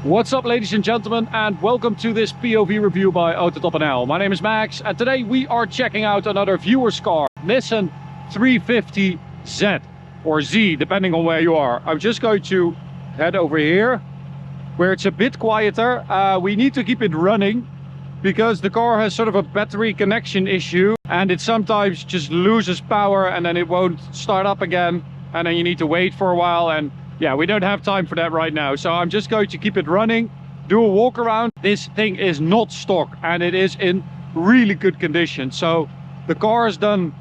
What's up, ladies and gentlemen, and welcome to this POV review by Autobahn. My name is Max, and today we are checking out another viewer's car, NISSAN 350Z, or Z, depending on where you are. I'm just going to head over here, where it's a bit quieter. We need to keep it running, because the car has sort of a battery connection issue, and it sometimes just loses power, and then it won't start up again, and then you need to wait for a while, and yeah, we don't have time for that right now. So I'm just going to keep it running, do a walk around. This thing is not stock and it is in really good condition. So the car has done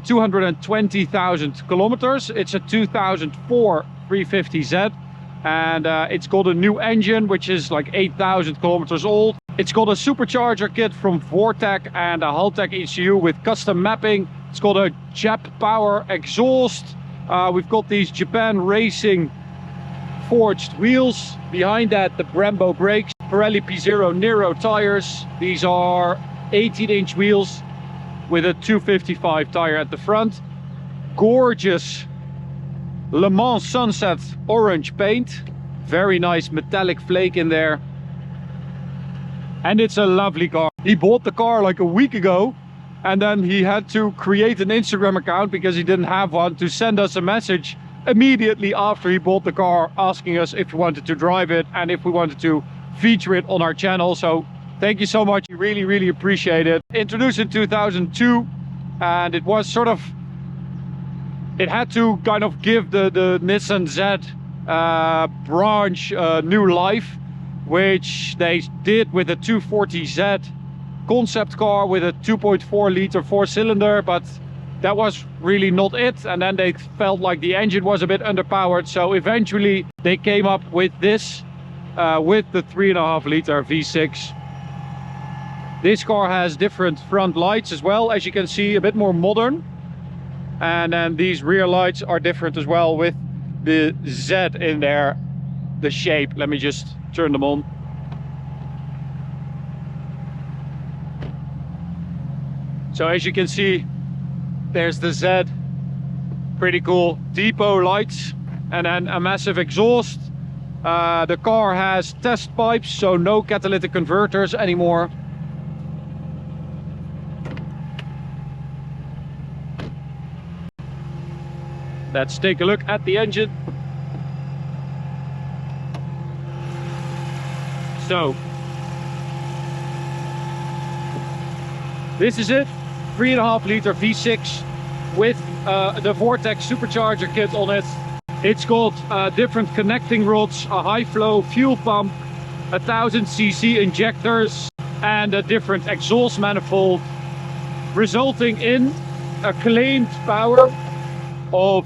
220,000 kilometers. It's a 2004 350Z and it's got a new engine, which is like 8,000 kilometers old. It's got a supercharger kit from Vortec and a hothatch ECU with custom mapping. It's got a Jap power exhaust. We've got these Japan Racing forged wheels. Behind that, the Brembo brakes, Pirelli P0 Nero tires. These are 18-inch wheels with a 255 tire at the front. Gorgeous Le Mans Sunset orange paint. Very nice metallic flake in there. And it's a lovely car. He bought the car like a week ago. And then he had to create an Instagram account because he didn't have one, to send us a message immediately after he bought the car, asking us if we wanted to drive it and if we wanted to feature it on our channel. So thank you so much. We really appreciate it. Introduced in 2002, and it was sort of, it had to kind of give the Nissan Z branch new life, which they did with the 240Z concept car with a 2.4 liter 4-cylinder, but that was really not it. And then they felt like the engine was a bit underpowered, so eventually they came up with this with the 3.5 liter V6. This car has different front lights as well, as you can see, a bit more modern. And then these rear lights are different as well, with the Z in there, the shape. Let me just turn them on. So as you can see, there's the Z, pretty cool. Depot lights, and then a massive exhaust. The car has test pipes, so no catalytic converters anymore. Let's take a look at the engine. So, this is it. 3.5 liter V6 with the Vortec supercharger kit on it. It's got different connecting rods, a high flow fuel pump, 1000cc injectors, and a different exhaust manifold, resulting in a claimed power of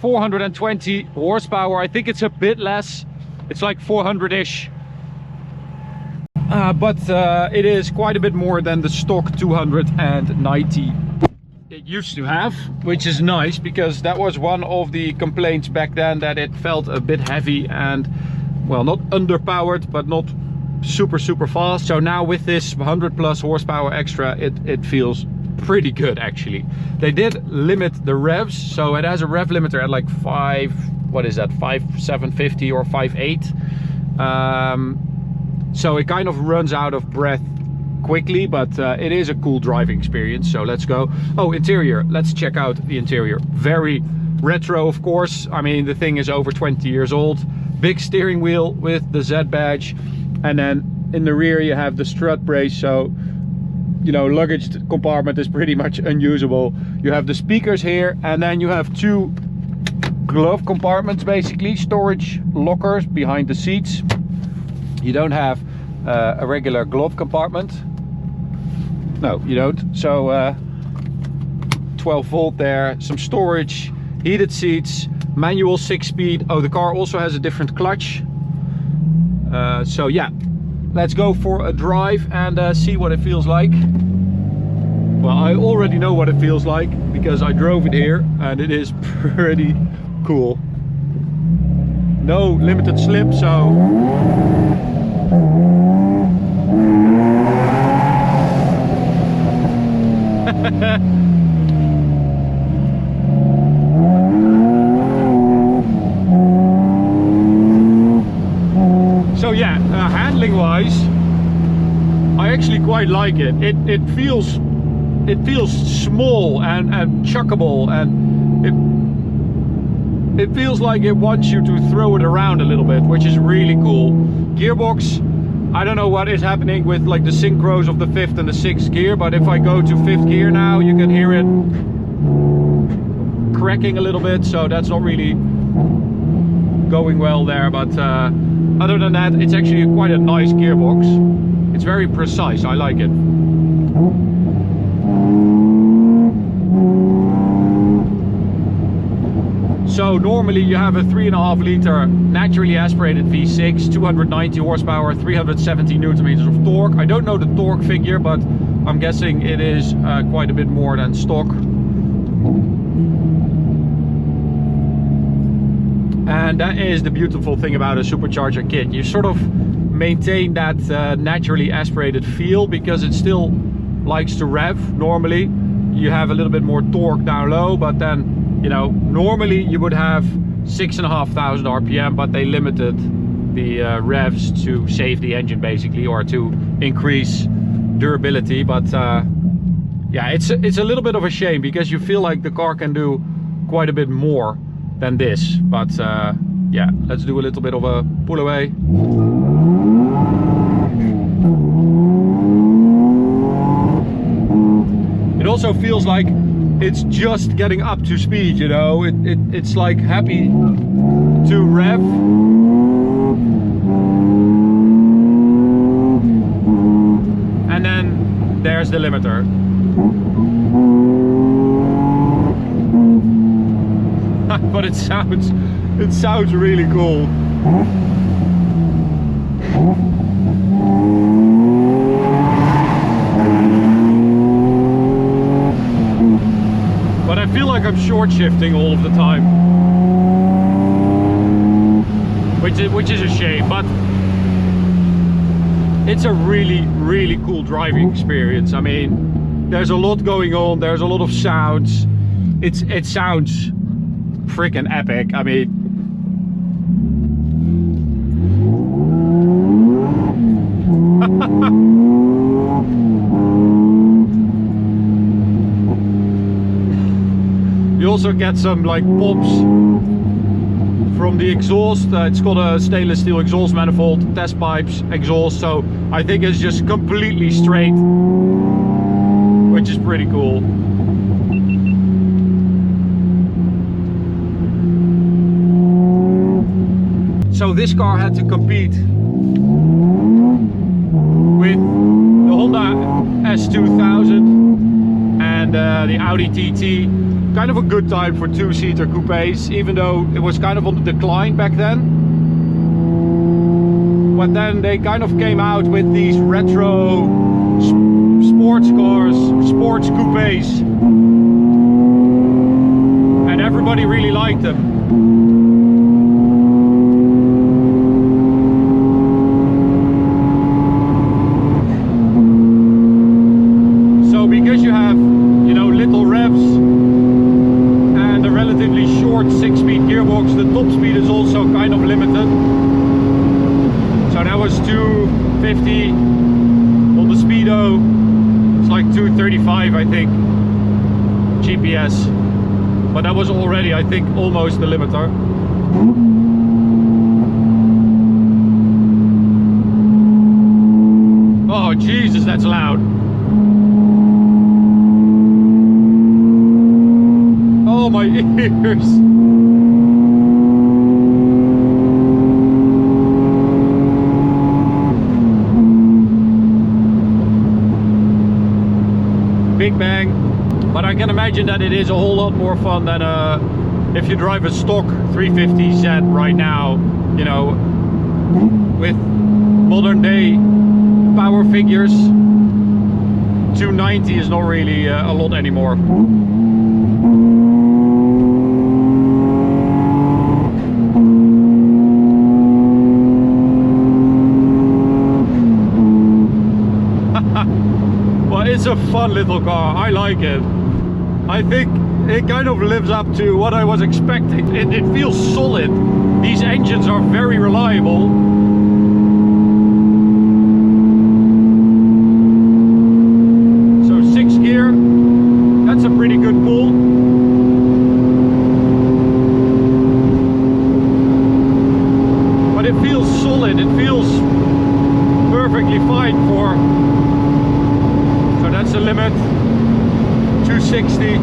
420 horsepower. I think it's a bit less, it's like 400-ish. But it is quite a bit more than the stock 290 it used to have, which is nice, because that was one of the complaints back then, that it felt a bit heavy and, well, not underpowered, but not super fast. So now with this 100 plus horsepower extra, it feels pretty good actually. They did limit the revs, so it has a rev limiter at like 5.750 or 5.8. So it kind of runs out of breath quickly, but it is a cool driving experience. So let's go. Oh, interior. Let's check out the interior. Very retro, of course. I mean, the thing is over 20 years old. Big steering wheel with the Z badge. And then in the rear you have the strut brace. So, you know, luggage compartment is pretty much unusable. You have the speakers here, and then you have two glove compartments, basically. Storage lockers behind the seats. You don't have a regular glove compartment. No, you don't. So 12 volt there, some storage, heated seats, manual 6-speed. Oh, the car also has a different clutch. So yeah, let's go for a drive and see what it feels like. Well, I already know what it feels like because I drove it here, and it is pretty cool. No limited slip, so So yeah, handling wise, I actually quite like it. It feels small and chuckable, and it feels like it wants you to throw it around a little bit, which is really cool. Gearbox, I don't know what is happening with like the synchros of the 5th and the 6th gear, but if I go to 5th gear now, you can hear it cracking a little bit, so that's not really going well there. But other than that, it's actually quite a nice gearbox. It's very precise, I like it. So normally you have a 3.5 liter naturally aspirated V6, 290 horsepower, 370 newton meters of torque. I don't know the torque figure, but I'm guessing it is quite a bit more than stock. And that is the beautiful thing about a supercharger kit. You sort of maintain that naturally aspirated feel, because it still likes to rev. Normally you have a little bit more torque down low, but then, you know, normally you would have 6,500 RPM, but they limited the revs to save the engine basically, or to increase durability. But yeah, it's a little bit of a shame, because you feel like the car can do quite a bit more than this. But yeah, let's do a little bit of a pull away. It also feels like it's just getting up to speed, you know. It's like happy to rev. And then there's the limiter. But it sounds really cool. But I feel like I'm short shifting all of the time, which is a shame. But it's a really cool driving experience. I mean, there's a lot going on. There's a lot of sounds. It sounds freaking epic. I mean, you also get some like pops from the exhaust. It's got a stainless steel exhaust manifold, test pipes, exhaust, so I think it's just completely straight, which is pretty cool. So this car had to compete with the Honda S2000 and the Audi TT. Kind of a good time for two-seater coupes, even though it was kind of on the decline back then. But then they kind of came out with these retro sports cars, sports coupes, and everybody really liked them. The top speed is also kind of limited. So that was 250 on the speedo. It's like 235, I think, GPS. But that was already, I think, almost the limiter. Oh Jesus, that's loud. Oh my ears. Big bang, but I can imagine that it is a whole lot more fun than if you drive a stock 350Z right now, you know, with modern day power figures. 290 is not really a lot anymore. It's a fun little car. I like it. I think it kind of lives up to what I was expecting. It feels solid. These engines are very reliable. it feels solid, it feels perfectly fine for, so that's the limit, 260.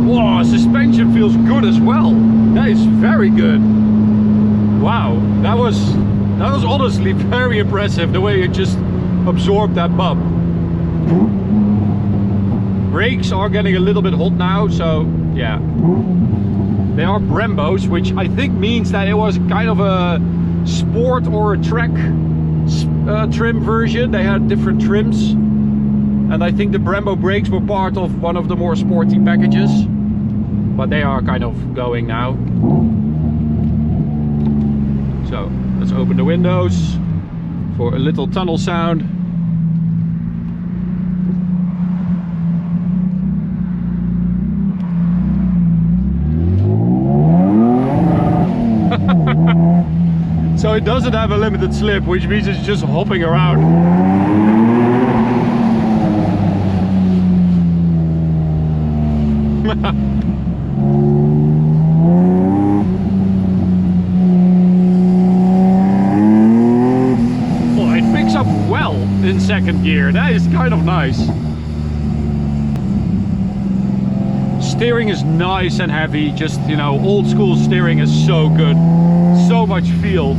Whoa, suspension feels good as well. That is very good. Wow, that was honestly very impressive, the way it just absorbed that bump. Brakes are getting a little bit hot now, so yeah. They are Brembos, which I think means that it was kind of a sport or a track trim version. They had different trims. And I think the Brembo brakes were part of one of the more sporty packages. But they are kind of going now. So let's open the windows for a little tunnel sound. So it doesn't have a limited slip, which means it's just hopping around. Oh, it picks up well in second gear. That is kind of nice. Steering is nice and heavy. Just, you know, old school steering is so good. So much feel.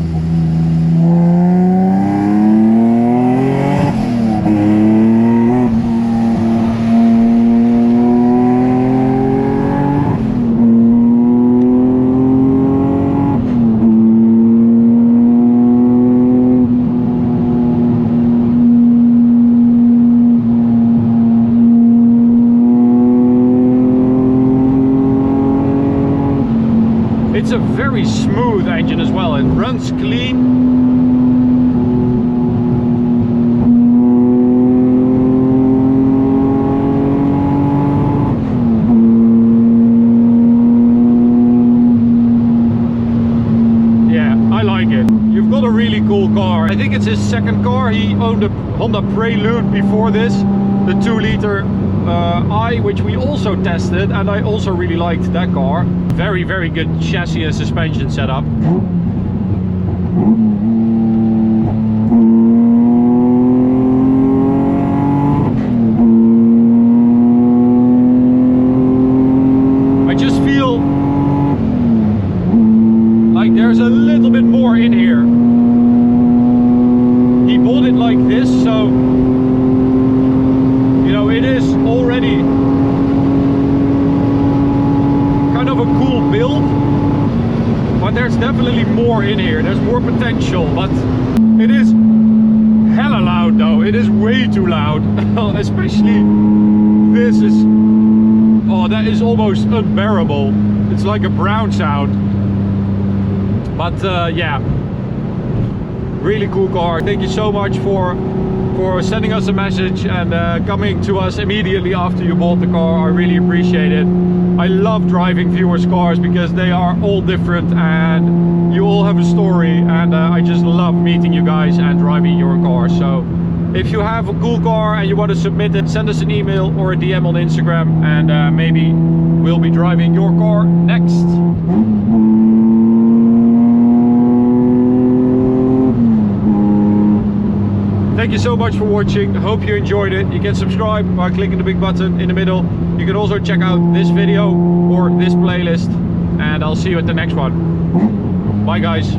It's a very smooth engine as well. It runs clean. Yeah, I like it. You've got a really cool car. I think it's his second car. He owned a Honda Prelude before this, the 2-liter I, which we also tested, and I also really liked that car. Very, very good chassis and suspension setup. I just feel like there's a little bit more in here. He bought it like this, so you know, it is already kind of a cool build, but there's definitely more in here. There's more potential, but it is hella loud though. It is way too loud. Especially this is, oh, that is almost unbearable. It's like a brown sound. But yeah, really cool car. Thank you so much for sending us a message and coming to us immediately after you bought the car. I really appreciate it. I love driving viewers' cars because they are all different and you all have a story, and I just love meeting you guys and driving your car. So if you have a cool car and you want to submit it, send us an email or a DM on Instagram, and maybe we'll be driving your car next. Thank you so much for watching. Hope you enjoyed it. You can subscribe by clicking the big button in the middle. You can also check out this video or this playlist, and I'll see you at the next one. Bye guys.